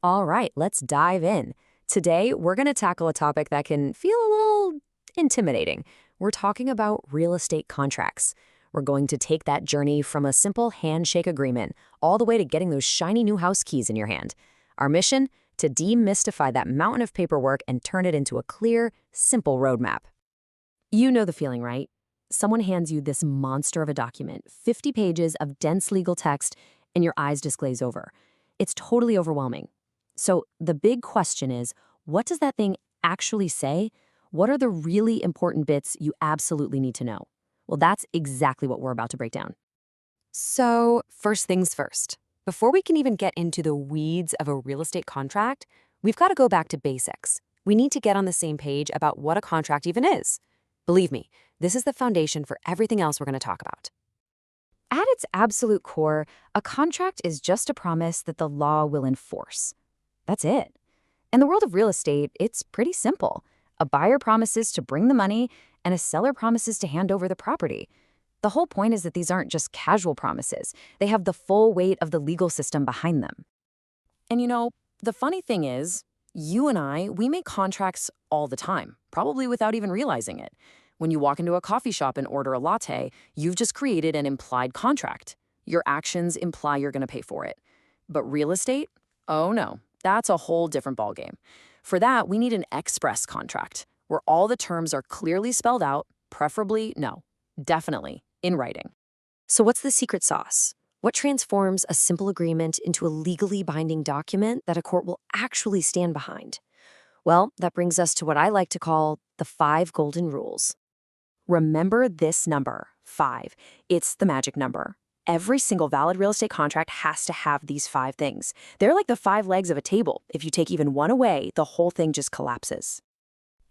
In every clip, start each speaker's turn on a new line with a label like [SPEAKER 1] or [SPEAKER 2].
[SPEAKER 1] All right, let's dive in. Today, we're going to tackle a topic that can feel a little intimidating. We're talking about real estate contracts. We're going to take that journey from a simple handshake agreement all the way to getting those shiny new house keys in your hand. Our mission? To demystify that mountain of paperwork and turn it into a clear, simple roadmap. You know the feeling, right? Someone hands you this monster of a document, 50 pages of dense legal text, and your eyes just glaze over. It's totally overwhelming. So the big question is, what does that thing actually say? What are the really important bits you absolutely need to know? Well, that's exactly what we're about to break down. So, first things first. Before we can even get into the weeds of a real estate contract, we've got to go back to basics. We need to get on the same page about what a contract even is. Believe me, this is the foundation for everything else we're going to talk about. At its absolute core, a contract is just a promise that the law will enforce. That's it. In the world of real estate, it's pretty simple. A buyer promises to bring the money, and a seller promises to hand over the property. The whole point is that these aren't just casual promises. They have the full weight of the legal system behind them. And the funny thing is, you and we make contracts all the time, probably without even realizing it. When you walk into a coffee shop and order a latte, you've just created an implied contract. Your actions imply you're going to pay for it. But real estate? Oh no, that's a whole different ballgame. For that, we need an express contract, where all the terms are clearly spelled out, preferably, no, definitely, in writing. So what's the secret sauce? What transforms a simple agreement into a legally binding document that a court will actually stand behind? Well, that brings us to what I like to call the 5 golden rules. Remember this number, 5. It's the magic number. Every single valid real estate contract has to have these 5 things. They're like the 5 legs of a table. If you take even one away, the whole thing just collapses.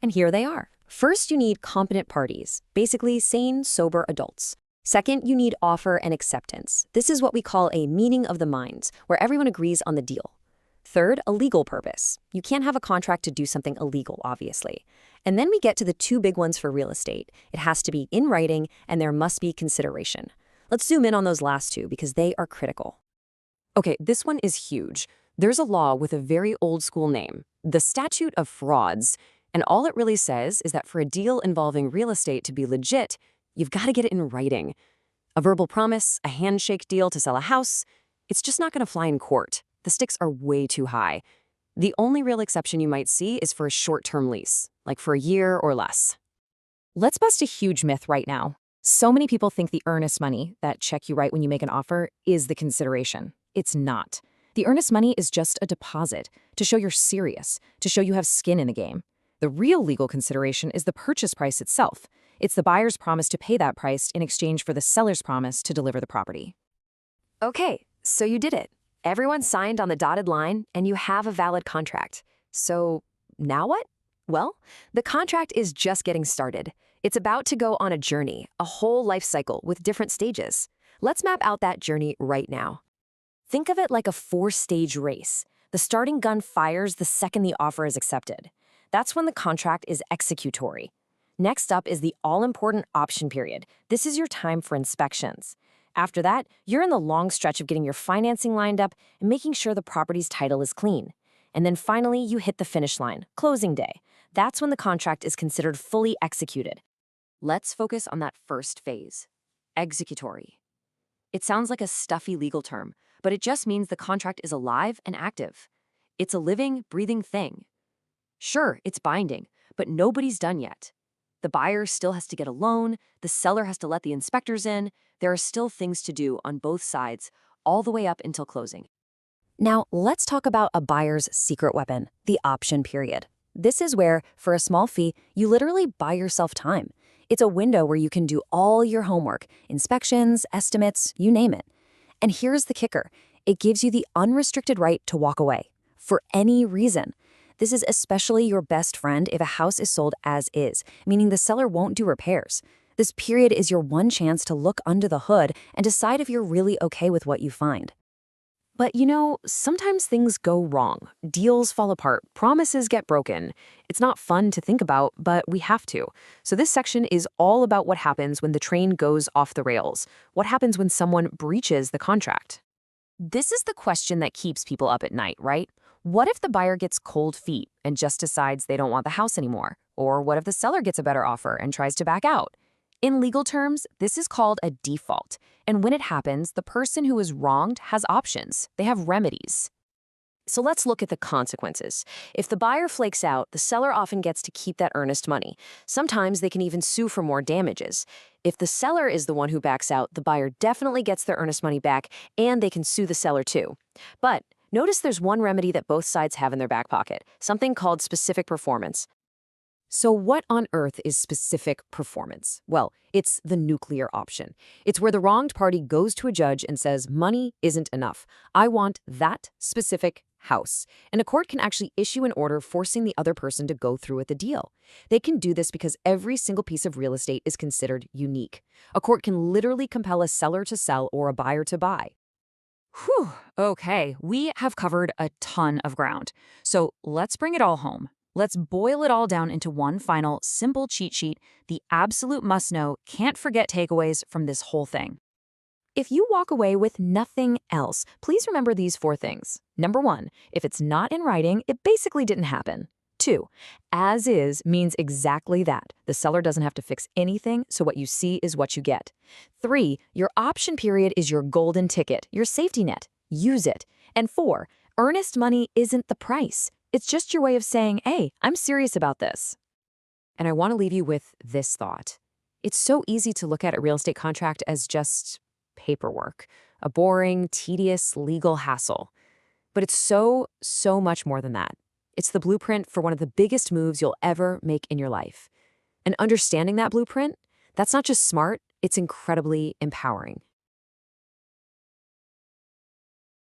[SPEAKER 1] And here they are. First, you need competent parties, basically sane, sober adults. Second, you need offer and acceptance. This is what we call a meeting of the minds, where everyone agrees on the deal. Third, a legal purpose. You can't have a contract to do something illegal, obviously. And then we get to the 2 big ones for real estate. It has to be in writing, and there must be consideration. Let's zoom in on those last 2 because they are critical. Okay, this one is huge. There's a law with a very old school name, the Statute of Frauds, and all it really says is that for a deal involving real estate to be legit, you've got to get it in writing. A verbal promise, a handshake deal to sell a house, it's just not going to fly in court. The stakes are way too high. The only real exception you might see is for a short-term lease, like for a year or less. Let's bust a huge myth right now. So many people think the earnest money, that check you write when you make an offer, is the consideration. It's not. The earnest money is just a deposit to show you're serious, to show you have skin in the game. The real legal consideration is the purchase price itself. It's the buyer's promise to pay that price in exchange for the seller's promise to deliver the property. Okay, so you did it. Everyone signed on the dotted line, and you have a valid contract. So now what? Well, the contract is just getting started. It's about to go on a journey, a whole life cycle with different stages. Let's map out that journey right now. Think of it like a 4-stage race. The starting gun fires the second the offer is accepted. That's when the contract is executory. Next up is the all-important option period. This is your time for inspections. After that, you're in the long stretch of getting your financing lined up and making sure the property's title is clean. And then finally, you hit the finish line, closing day. That's when the contract is considered fully executed. Let's focus on that first phase, executory. It sounds like a stuffy legal term, but it just means the contract is alive and active. It's a living, breathing thing. Sure, it's binding, but nobody's done yet. The buyer still has to get a loan, the seller has to let the inspectors in. There are still things to do on both sides, all the way up until closing. Now, let's talk about a buyer's secret weapon, the option period. This is where, for a small fee, you literally buy yourself time. It's a window where you can do all your homework, inspections, estimates, you name it. And here's the kicker. It gives you the unrestricted right to walk away, for any reason. This is especially your best friend if a house is sold as is, meaning the seller won't do repairs. This period is your one chance to look under the hood and decide if you're really okay with what you find. But sometimes things go wrong. Deals fall apart, promises get broken. It's not fun to think about, but we have to. So this section is all about what happens when the train goes off the rails. What happens when someone breaches the contract? This is the question that keeps people up at night, right? What if the buyer gets cold feet and just decides they don't want the house anymore? Or what if the seller gets a better offer and tries to back out? In legal terms, this is called a default. And when it happens, the person who is wronged has options. They have remedies. So let's look at the consequences. If the buyer flakes out, the seller often gets to keep that earnest money. Sometimes they can even sue for more damages. If the seller is the one who backs out, the buyer definitely gets their earnest money back, and they can sue the seller too. But notice there's one remedy that both sides have in their back pocket, something called specific performance. So what on earth is specific performance? Well, it's the nuclear option. It's where the wronged party goes to a judge and says, money isn't enough. I want that specific house. And a court can actually issue an order forcing the other person to go through with the deal. They can do this because every single piece of real estate is considered unique. A court can literally compel a seller to sell or a buyer to buy.
[SPEAKER 2] Whew, okay, we have covered a ton of ground. So let's bring it all home. Let's boil it all down into one final, simple cheat sheet, the absolute must-know, can't forget takeaways from this whole thing.
[SPEAKER 1] If you walk away with nothing else, please remember these 4 things. Number 1, if it's not in writing, it basically didn't happen. 2, as is means exactly that. The seller doesn't have to fix anything, so what you see is what you get. 3, your option period is your golden ticket, your safety net. Use it. And 4, earnest money isn't the price. It's just your way of saying, hey, I'm serious about this. And I want to leave you with this thought. It's so easy to look at a real estate contract as just paperwork, a boring, tedious legal hassle. But it's so much more than that. It's the blueprint for one of the biggest moves you'll ever make in your life. And understanding that blueprint, that's not just smart, it's incredibly empowering.